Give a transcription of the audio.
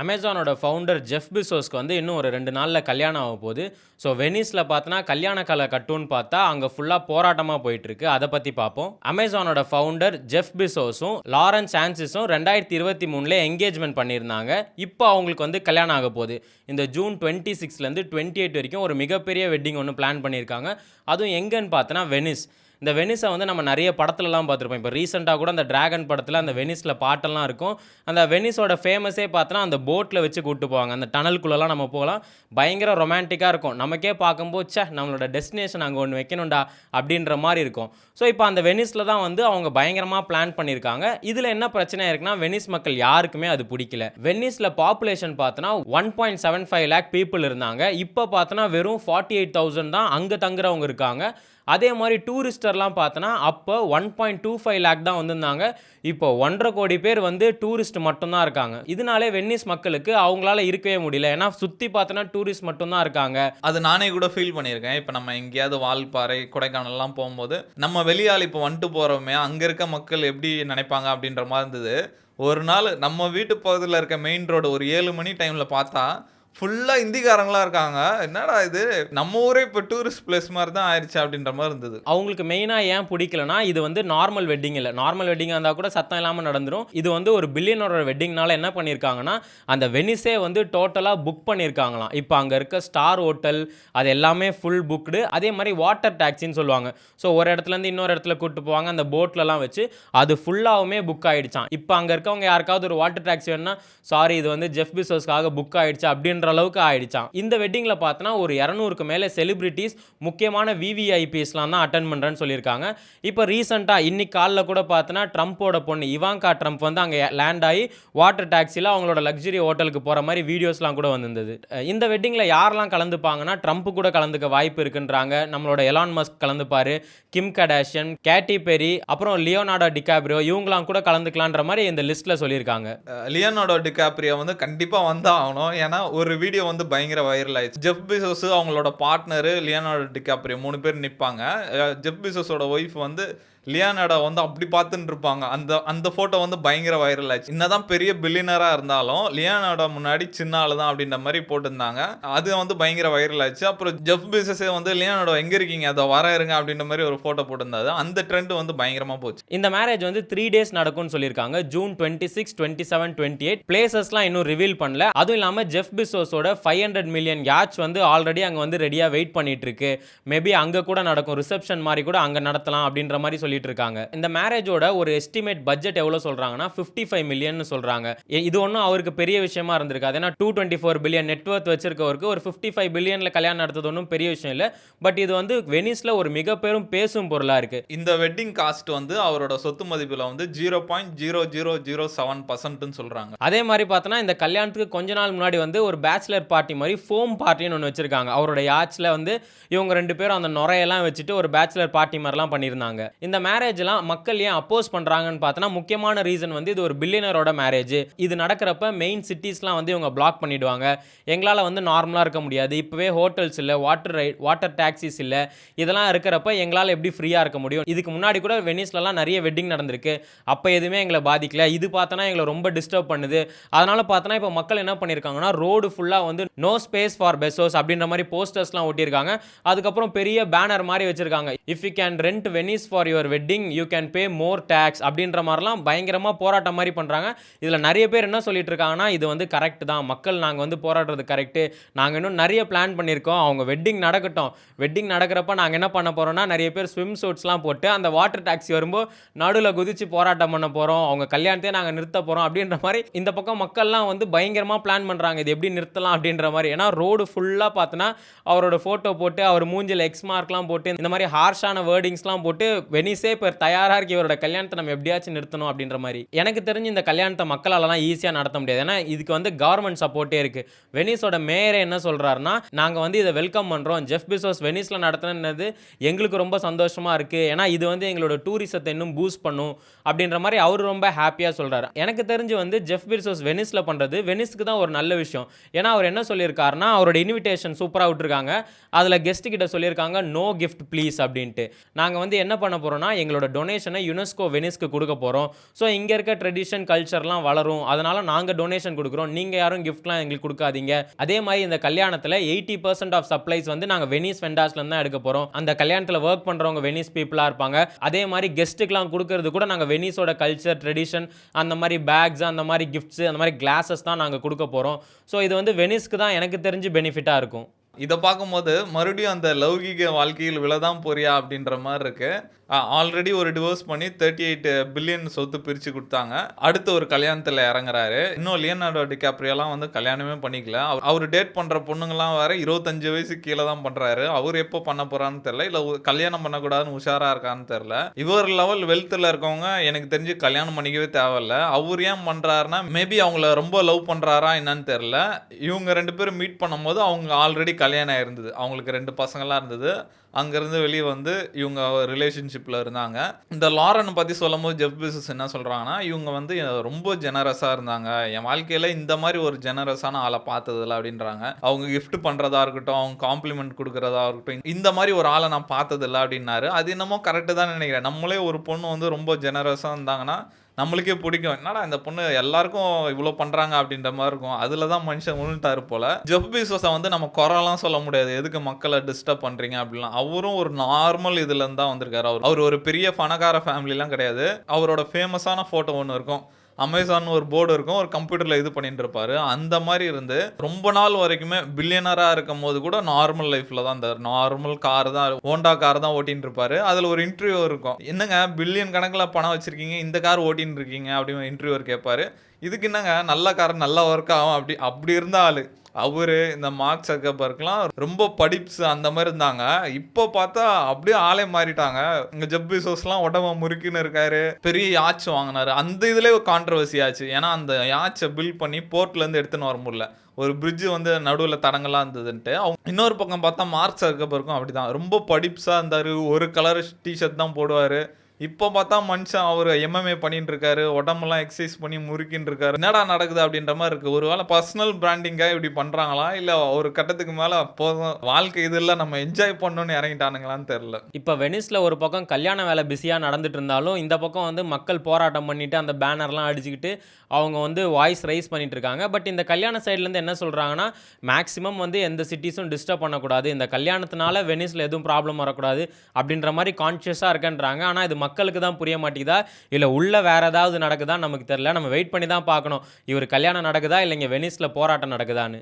அமேசானோட founder Jeff பெசோஸ்க்கு வந்து இன்னும் ஒரு 2 நாள்ல கல்யாணம் ஆக போகுது. ஸோ வெனிஸ்ல பார்த்தோன்னா கல்யாண கலை கட்டுன்னு பார்த்தா அங்கே ஃபுல்லாக போராட்டமாக போயிட்டு இருக்கு. அதை பற்றி பார்ப்போம். அமேசானோட ஃபவுண்டர் ஜெஃப் பெசோஸும் லாரன்ஸ் சான்சிஸும் 2023ல என்கேஜ்மெண்ட் பண்ணியிருந்தாங்க. இப்போ அவங்களுக்கு வந்து கல்யாணம் ஆக போகுது. இந்த ஜூன் 26லேருந்து 28 வரைக்கும் ஒரு மிகப்பெரிய வெட்டிங் ஒன்று பிளான் பண்ணியிருக்காங்க. அதுவும் எங்கன்னு பார்த்தோன்னா வெனிஸ். இந்த வெனிஸை வந்து நம்ம நிறைய படத்துலலாம் பார்த்துருப்போம். இப்போ ரீசெண்டாக கூட அந்த டிராகன் படத்தில் அந்த வெனிஸில் பாட்டெல்லாம் இருக்கும். அந்த வெனிஸோட ஃபேமஸே பார்த்தோன்னா அந்த போட்டில் வச்சு கூப்பிட்டு போவாங்க. அந்த டனலுக்குள்ளெல்லாம் நம்ம போகலாம். பயங்கர ரொமான்டிக்காக இருக்கும். நமக்கே பார்க்கும்போது நம்மளோட டெஸ்டினேஷன் அங்கே ஒன்று வைக்கணும்டா அப்படின்ற மாதிரி இருக்கும். ஸோ இப்போ அந்த வெனிஸில் தான் வந்து அவங்க பயங்கரமாக பிளான் பண்ணியிருக்காங்க. இதில் என்ன பிரச்சனை இருக்குன்னா வெனிஸ் மக்கள் யாருக்குமே அது பிடிக்கல. வெனிஸில் பாப்புலேஷன் பார்த்தோன்னா 1.75 lakh பீப்புள் இருந்தாங்க. இப்போ பார்த்தோன்னா வெறும் 48,000 தான் அங்கே தங்குறவங்க இருக்காங்க. அதே மாதிரி டூரிஸ்டர்லாம் பார்த்தோன்னா அப்போ 1.25 lakh தான் வந்திருந்தாங்க. இப்போ 1.5 கோடி பேர் வந்து டூரிஸ்ட் மட்டும்தான் இருக்காங்க. இதனாலே வெனிஸ் மக்களுக்கு அவங்களால இருக்கவே முடியல. ஏன்னா சுற்றி பார்த்தோன்னா டூரிஸ்ட் மட்டும்தான் இருக்காங்க. அது நானே கூட ஃபீல் பண்ணியிருக்கேன். இப்போ நம்ம எங்கேயாவது வால்பாறை, கொடைக்கானல்லாம் போகும்போது நம்ம வெளியால் இப்போ வந்துட்டு போகிறோமே, அங்கே இருக்க மக்கள் எப்படி நினைப்பாங்க அப்படின்ற மாதிரி இருந்தது. ஒரு நாள் நம்ம வீட்டு பக்கத்தில் இருக்க மெயின் ரோடு ஒரு 7 மணி டைமில் பார்த்தா ஃபுல்லாக இந்திக்காரங்களாம் இருக்காங்க. என்னடா இது, நம்ம ஊரே இப்போ டூரிஸ்ட் பிளேஸ் மாதிரி தான் ஆயிடுச்சு அப்படின்ற மாதிரி இருந்தது. அவங்களுக்கு மெயினாக ஏன் பிடிக்கலனா, இது வந்து நார்மல் வெட்டிங் இல்லை. நார்மல் வெட்டிங்காக இருந்தால் கூட சத்தம் இல்லாமல் நடந்துடும். இது வந்து ஒரு பில்லியனோட வெட்டிங்னால என்ன பண்ணியிருக்காங்கன்னா, அந்த வெனிஸே வந்து டோட்டலாக புக் பண்ணியிருக்காங்களாம். இப்போ அங்கே இருக்க ஸ்டார் ஹோட்டல் அது எல்லாமே ஃபுல் புக்டு. அதே மாதிரி வாட்டர் டாக்ஸின்னு சொல்லுவாங்க. ஸோ ஒரு இடத்துலேருந்து இன்னொரு இடத்துல கூப்பிட்டு போவாங்க. அந்த போட்லலாம் வச்சு அது ஃபுல்லாகவுமே புக் ஆகிடுச்சான். இப்போ அங்கே இருக்கவங்க யாருக்காவது ஒரு வாட்டர் டாக்ஸி வேணும்னா, சாரி இது வந்து ஜெஃப் பெசோஸ்க்காக புக் ஆகிடுச்சு அப்படின்ற அளவுக்கு ஆயிடுச்சான். இந்த வெட்டிங்ல பார்த்தனா ஒரு 200க்கு மேல செலிபிரிட்டிஸ், முக்கியமான விவிஐபிஸ்லாம் தான் அட்டெண்ட் பண்றேன்னு சொல்லியிருக்காங்க. இப்போ ரீசெண்டா இன்னைக்கு காலைல கூட பார்த்தனா ட்ரம்ப்போட பொண்ணு இவாங்கா ட்ரம்ப் வந்து அங்கே லேண்ட் ஆகி வாட்டர் டாக்ஸியில் அவங்களோட லக்ஸரி ஹோட்டலுக்கு போகிற மாதிரி வீடியோஸ்லாம் கூட வந்திருந்தது. இந்த வெட்டிங்கில் யாரெல்லாம் கலந்துப்பாங்கன்னா, ட்ரம்ப் கூட கலந்துக்க வாய்ப்பு இருக்குன்றாங்க. நம்மளோட எலான் மஸ்க் கலந்துப்பாரு, கிம் கடாஷியன், கேட்டி பெரி, அப்புறம் லியோனார்டோ டிகாப்ரியோ இவங்களாம் கூட கலந்துக்கலான்ற மாதிரி இந்த லிஸ்ட்டில் சொல்லியிருக்காங்க. லியோனார்டோ டிகாப்ரியோ வந்து கண்டிப்பாக வந்தால் ஆகணும். ஏன்னா ஒரு வீடியோ வந்து பயங்கர வைரல் ஆயிடுச்சு. ஜெஃப் பெசோஸ், அவங்களோட பார்ட்னரு லியோனார்டோ டிகாப்ரியோ 3 பேர் நிற்பாங்க. ஜெஃப் பெசோஸோட ஒய்ஃப் வந்து லியோனார்டோ வந்து அப்படி பார்த்துட்டு இருப்பாங்க. அந்த ஃபோட்டோ வந்து பயங்கர வைரல் ஆச்சு. என்னதான் பெரிய பில்லியனராக இருந்தாலும் லியோனார்டோ முன்னாடி சின்ன ஆள் தான் அப்படின்ற மாதிரி போட்டிருந்தாங்க. அது வந்து பயங்கர வைரல் ஆச்சு. அப்புறம் ஜெஃப் பெசோஸே வந்து லியோனார்டோ எங்கே இருக்கீங்க, அதை வர இருங்க அப்படின்ற மாதிரி ஒரு ஃபோட்டோ போட்டிருந்தாரு. அந்த ட்ரெண்ட் வந்து பயங்கரமாக போச்சு. இந்த மேரேஜ் வந்து 3 days நடக்கும்னு சொல்லியிருக்காங்க. ஜூன் 26, 27, 28. பிளேசஸ்லாம் இன்னும் ரிவீல் பண்ணல. அதுவும் இல்லாமல் ஜெஃப் பெசோஸோட 500 million யாட்ச் வந்து ஆல்ரெடி அங்கே வந்து ரெடியாக வெயிட் பண்ணிட்டு இருக்கு. மேபி அங்கே கூட நடக்கும், ரிசப்ஷன் மாதிரி கூட அங்கே நடத்தலாம் அப்படின்ற மாதிரி சொல்லிட்டு இருக்காங்க. இந்த மேரேஜோட ஒரு எஸ்டிமேட் பட்ஜெட் எவ்வளவு சொல்றாங்கன்னா 55 மில்லியன் சொல்றாங்க. இது ஒன்றும் அவருக்கு பெரிய விஷயமா இருந்திருக்காது. ஏன்னா 224 பில்லியன் நெட்வொர்த் வச்சிருக்கவருக்கு ஒரு 55 பில்லியன்ல கல்யாணம் நடத்துறது ஒன்றும் பெரிய விஷயம் இல்லை. பட் இது வந்து வெனிஸ்ல ஒரு மிக பெரும் பேசும் பொருளா இருக்கு. இந்த வெட்டிங் காஸ்ட் வந்து அவரோட சொத்து மதிப்புல வந்து 0.0007% சொல்றாங்க. அதே மாதிரி பார்த்தோன்னா இந்த கல்யாணத்துக்கு கொஞ்ச நாள் முன்னாடி வந்து ஒரு பேச்சுலர் பார்ட்டி மாதிரி ஃபோம் பார்ட்டின்னு ஒன்று வச்சிருக்காங்க. அவரோட யாட்ச்ல வந்து இவங்க 2 பேரும் அந்த நுரையெல்லாம் வச்சுட்டு ஒரு பேச்சுலர் பார்ட்டி மாதிரிலாம் பண்ணியிருந்தாங்க. இந்த மேரேஜ்லாம் மக்கள் ஏன் அப்போஸ் பண்றாங்கன்னு பார்த்தோன்னா முக்கியமான ரீசன் வந்து இது ஒரு பில்லியனரோட மேரேஜ். இது நடக்கிறப்ப மெயின் சிட்டிஸ்லாம் வந்து இவங்க பிளாக் பண்ணிடுவாங்க. எங்களால் வந்து நார்மலாக இருக்க முடியாது, இப்போவே ஹோட்டல்ஸ் இல்லை, வாட்டர் டாக்ஸிஸ் இல்லை, இதெல்லாம் இருக்கிறப்ப எங்களால் எப்படி ஃப்ரீயாக இருக்க முடியும். இதுக்கு முன்னாடி கூட வெனிஸ்லலாம் நிறைய வெட்டிங் நடந்திருக்கு, அப்போ எதுவுமே எங்களை பாதிக்கல. இது பார்த்தோன்னா எங்களை ரொம்ப டிஸ்டர்ப் பண்ணுது. அதனால பார்த்தோன்னா இப்போ மக்கள் என்ன பண்ணியிருக்காங்கன்னா ரோடு ஃபுல்லாக வந்து நோ ஸ்பேஸ் ஃபார் பெசோஸ் அப்படின்ற மாதிரி போஸ்டர்ஸ்லாம் ஒட்டியிருக்காங்க. அதுக்கப்புறம் பெரிய பேனர் மாதிரி வச்சிருக்காங்க. If you can rent Venice for your wedding you can pay more tax அப்படின்ற மாதிரிலாம் பயங்கரமாக போராட்டம் மாதிரி பண்ணுறாங்க. இதில் நிறைய பேர் என்ன சொல்லிட்டு இருக்காங்கன்னா, இது வந்து கரெக்ட் தான், மக்கள் நாங்கள் வந்து போராடுறது கரெக்டு, நாங்கள் இன்னும் நிறைய பிளான் பண்ணியிருக்கோம், அவங்க வெட்டிங் நடக்கட்டும், வெட்டிங் நடக்கிறப்ப நாங்கள் என்ன பண்ண போகிறோம்னா நிறைய பேர் ஸ்விம் சூட்ஸ்லாம் போட்டு அந்த வாட்டர் டாக்ஸி வரும்போது நடுவில் குதிச்சு போராட்டம் பண்ண போகிறோம், அவங்க கல்யாணத்தையே நாங்கள் நிறுத்த போகிறோம் அப்படின்ற மாதிரி இந்த பக்கம் மக்கள்லாம் வந்து பயங்கரமாக பிளான் பண்ணுறாங்க இது எப்படி நிறுத்தலாம் அப்படின்ற மாதிரி. ஏன்னா ரோடு ஃபுல்லாக பார்த்தோன்னா அவரோட ஃபோட்டோ போட்டு அவர் மூஞ்சில் எக்ஸ் மார்க்லாம் போட்டு இந்த மாதிரி ஹார்ஷான வேர்டிங்ஸ்லாம் போட்டு வெனிஸே இப்போ தயாராக இருக்கு இவரோட கல்யாணத்தை நம்ம எப்படியாச்சும் நிறுத்தணும் அப்படின்ற மாதிரி. எனக்கு தெரிஞ்சு இந்த கல்யாணத்தை மக்களாலலாம் ஈஸியாக நடத்த முடியாது. ஏன்னா இதுக்கு வந்து கவர்மெண்ட் சப்போர்ட்டே இருக்கு. வெனிஸோட மேயரே என்ன சொல்றாருன்னா, நாங்கள் வந்து இதை வெல்கம் பண்ணுறோம், ஜெஃப் பெசோஸ் வெனிஸில் நடத்துனது எங்களுக்கு ரொம்ப சந்தோஷமா இருக்கு, ஏன்னா இது வந்து எங்களோட டூரிசத்தை இன்னும் பூஸ்ட் பண்ணும் அப்படின்ற மாதிரி அவர் ரொம்ப ஹாப்பியாக சொல்றாரு. எனக்கு தெரிஞ்சு வந்து ஜெஃப் பெசோஸ் வெனிஸில் பண்ணுறது வெனிஸ்க்கு தான் ஒரு நல்ல விஷயம். ஏன்னா அவர் என்ன சொல்லியிருக்காருன்னா, அவரோட இன்விடேஷன் சூப்பராக விட்டுருக்காங்க. அதில் கெஸ்ட் கிட்ட சொல்லியிருக்காங்க நோ கிஃப்ட் ப்ளீஸ் அப்படின்ட்டு. நாங்கள் வந்து என்ன பண்ண போகிறோம்னா பண்ணுறோன்னா எங்களோட டொனேஷனை யுனெஸ்கோ வெனிஸ்க்கு கொடுக்க போகிறோம். ஸோ இங்கே இருக்க ட்ரெடிஷன் கல்ச்சர்லாம் வளரும், அதனால் நாங்கள் டொனேஷன் கொடுக்குறோம், நீங்கள் யாரும் கிஃப்ட்லாம் எங்களுக்கு கொடுக்காதீங்க. அதே மாதிரி இந்த கல்யாணத்தில் 80% ஆஃப் சப்ளைஸ் வந்து நாங்கள் வெனிஸ் வெண்டாஸ்லேருந்து தான் எடுக்க போகிறோம். அந்த கல்யாணத்தில் ஒர்க் பண்ணுறவங்க வெனிஸ் பீப்புளாக இருப்பாங்க. அதே மாதிரி கெஸ்ட்டுக்கெலாம் கொடுக்கறது கூட நாங்கள் வெனிஸோட கல்ச்சர் ட்ரெடிஷன் அந்த மாதிரி பேக்ஸ் அந்த மாதிரி கிஃப்ட்ஸு அந்த மாதிரி கிளாஸஸ் தான் நாங்கள் கொடுக்க போகிறோம். ஸோ இது வந்து வெனிஸ்க்கு தான் எனக்கு தெரிஞ்சு பெனிஃபிட்டாக இருக்கும். இதை பார்க்கும்போது மறுபடியும் அந்த லௌகீக வாழ்க்கையில் விழதான் போறியா அப்படின்ற மாதிரி இருக்கு. ஆல்ரெடி ஒரு டிவோர்ஸ் பண்ணி 38 பில்லியன் சொத்து பிரித்து கொடுத்தாங்க. அடுத்து ஒரு கல்யாணத்தில் இறங்குறாரு. இன்னும் லியோனார்டோ டிகாப்ரியோலாம் வந்து கல்யாணமே பண்ணிக்கல. அவர் டேட் பண்ணுற பொண்ணுங்கலாம் வேற 25 வயசு கீழே தான் பண்ணுறாரு. அவர் எப்போ பண்ண போகிறான்னு தெரில, இல்லை கல்யாணம் பண்ணக்கூடாதுன்னு உஷாராக இருக்கான்னு தெரில. இவர் லெவல் வெல்த்தில் இருக்கவங்க எனக்கு தெரிஞ்சு கல்யாணம் பண்ணிக்கவே தேவையில்ல. அவர் ஏன் பண்ணுறாருன்னா மேபி அவங்கள ரொம்ப லவ் பண்ணுறாரா என்னன்னு தெரில. இவங்க 2 பேரும் மீட் பண்ணும்போது அவங்க ஆல்ரெடி கல்யாணம் இருந்தது, அவங்களுக்கு 2 பசங்களாம் இருந்தது. அங்கேருந்து வெளியே வந்து இவங்க ரிலேஷன்ஷிப்பில் இருந்தாங்க. இந்த லாரன் பற்றி சொல்லும் போது ஜெஃப் பெசோஸ் என்ன சொல்கிறாங்கன்னா, இவங்க வந்து ரொம்ப ஜெனரஸாக இருந்தாங்க, என் வாழ்க்கையில் இந்த மாதிரி ஒரு ஜெனரஸான ஆளை பார்த்ததில்ல அப்படின்றாங்க. அவங்க கிஃப்ட் பண்ணுறதா இருக்கட்டும், அவங்க காம்ப்ளிமெண்ட் கொடுக்குறதா இருக்கட்டும், இந்த மாதிரி ஒரு ஆளை நான் பார்த்ததில்ல அப்படின்னாரு. அது என்னமோ கரெக்டு தான் நினைக்கிறேன். நம்மளே ஒரு பொண்ணு வந்து ரொம்ப ஜெனரஸாக இருந்தாங்கன்னா நம்மளுக்கே பிடிக்கும். என்னடா இந்த பொண்ணு எல்லாருக்கும் இவ்வளோ பண்ணுறாங்க அப்படின்ற மாதிரி இருக்கும். அதில் தான் மனுஷன் உழுந்துட்டாரு போல. ஜெஃப் பெசோஸை வந்து நம்ம குறைலாம் சொல்ல முடியாது, எதுக்கு மக்களை டிஸ்டர்ப் பண்ணுறீங்க அப்படிலாம். அவரும் ஒரு நார்மல் இதுலேருந்து தான் வந்திருக்காரு. அவர் ஒரு பெரிய பணக்கார ஃபேமிலிலாம் கிடையாது. அவரோட ஃபேமஸான ஃபோட்டோ ஒன்று இருக்கும், அமேசான் ஒரு போர்டு இருக்கும், ஒரு கம்ப்யூட்டரில் இது பண்ணிட்டு இருப்பாரு. அந்த மாதிரி இருந்து ரொம்ப நாள் வரைக்குமே பில்லியனராக இருக்கும் போது கூட நார்மல் லைஃப்பில் தான் இந்த நார்மல் கார் தான், ஹோண்டா கார் தான் ஓட்டின்னு இருப்பாரு. அதில் ஒரு இன்டர்வியூ இருக்கும், என்னங்க பில்லியன் கணக்கில் பணம் வச்சிருக்கீங்க, இந்த கார் ஓட்டின்னு இருக்கீங்க அப்படின்னு இன்டர்வியூவர் கேட்பாரு. இதுக்கு என்னங்க நல்ல கார் நல்லா ஒர்க் ஆகும் அப்படி இருந்த ஆளு அவரு. இந்த மார்க் ஜக்கர்பர்க்லாம் ரொம்ப படிப்ஸ் அந்த மாதிரி இருந்தாங்க. இப்போ பார்த்தா அப்படியே ஆளே மாறிட்டாங்க. இங்கே ஜெஃப் பெசோஸ்லாம் உடம்ப முறுக்கின்னு இருக்காரு, பெரிய யாட்ச் வாங்கினாரு. அந்த இதுலேயே ஒரு கான்ட்ரவர்சி ஆச்சு. ஏன்னா அந்த யாட்சை பில்ட் பண்ணி போர்ட்லேருந்து எடுத்துன்னு வர முடியல, ஒரு பிரிட்ஜு வந்து நடுவில் தடங்களாக இருந்ததுன்ட்டு. அவங்க இன்னொரு பக்கம் பார்த்தா மார்க் ஜக்கர்பர்க்கும் அப்படி தான், ரொம்ப படிப்ஸாக இருந்தார், ஒரு கலர் டிஷர்ட் தான் போடுவார். இப்போ பார்த்தா மனுஷன் அவர் எம்எம்ஏ பண்ணிட்டு இருக்காரு, உடம்பெல்லாம் எக்ஸசைஸ் பண்ணி முறுக்கின்னு இருக்காரு. என்னடா நடக்குது அப்படின்ற மாதிரி இருக்கு. ஒருவேளை பர்சனல் பிராண்டிங்காக இப்படி பண்றாங்களா, இல்லை ஒரு கட்டத்துக்கு மேலே போதும் வாழ்க்கை இதெல்லாம் நம்ம என்ஜாய் பண்ணணும்னு இறங்கிட்டானுங்களான்னு தெரில. இப்போ வெனிஸில் ஒரு பக்கம் கல்யாண வேலை பிஸியாக நடந்துட்டு இருந்தாலும் இந்த பக்கம் வந்து மக்கள் போராட்டம் பண்ணிட்டு அந்த பேனர்லாம் அடிச்சுக்கிட்டு அவங்க வந்து வாய்ஸ் ரைஸ் பண்ணிட்டு இருக்காங்க. பட் இந்த கல்யாண சைட்லேருந்து என்ன சொல்கிறாங்கன்னா, மேக்ஸிமம் வந்து எந்த சிட்டிஸும் டிஸ்டர்ப் பண்ணக்கூடாது, இந்த கல்யாணத்தினால வெனிஸில் எதுவும் ப்ராப்ளம் வரக்கூடாது அப்படின்ற மாதிரி கான்ஷியஸாக இருக்கேன்றாங்க. ஆனால் இது மக்களுக்கு தான் புரிய மாட்டேங்குதா, இல்லை உள்ள வேறு ஏதாவது நடக்குதா நமக்கு தெரியல. நம்ம வெயிட் பண்ணி தான் பார்க்கணும், இவர் கல்யாணம் நடக்குதா இல்லை இங்கே வெனிஸில் போராட்டம் நடக்குதான்னு.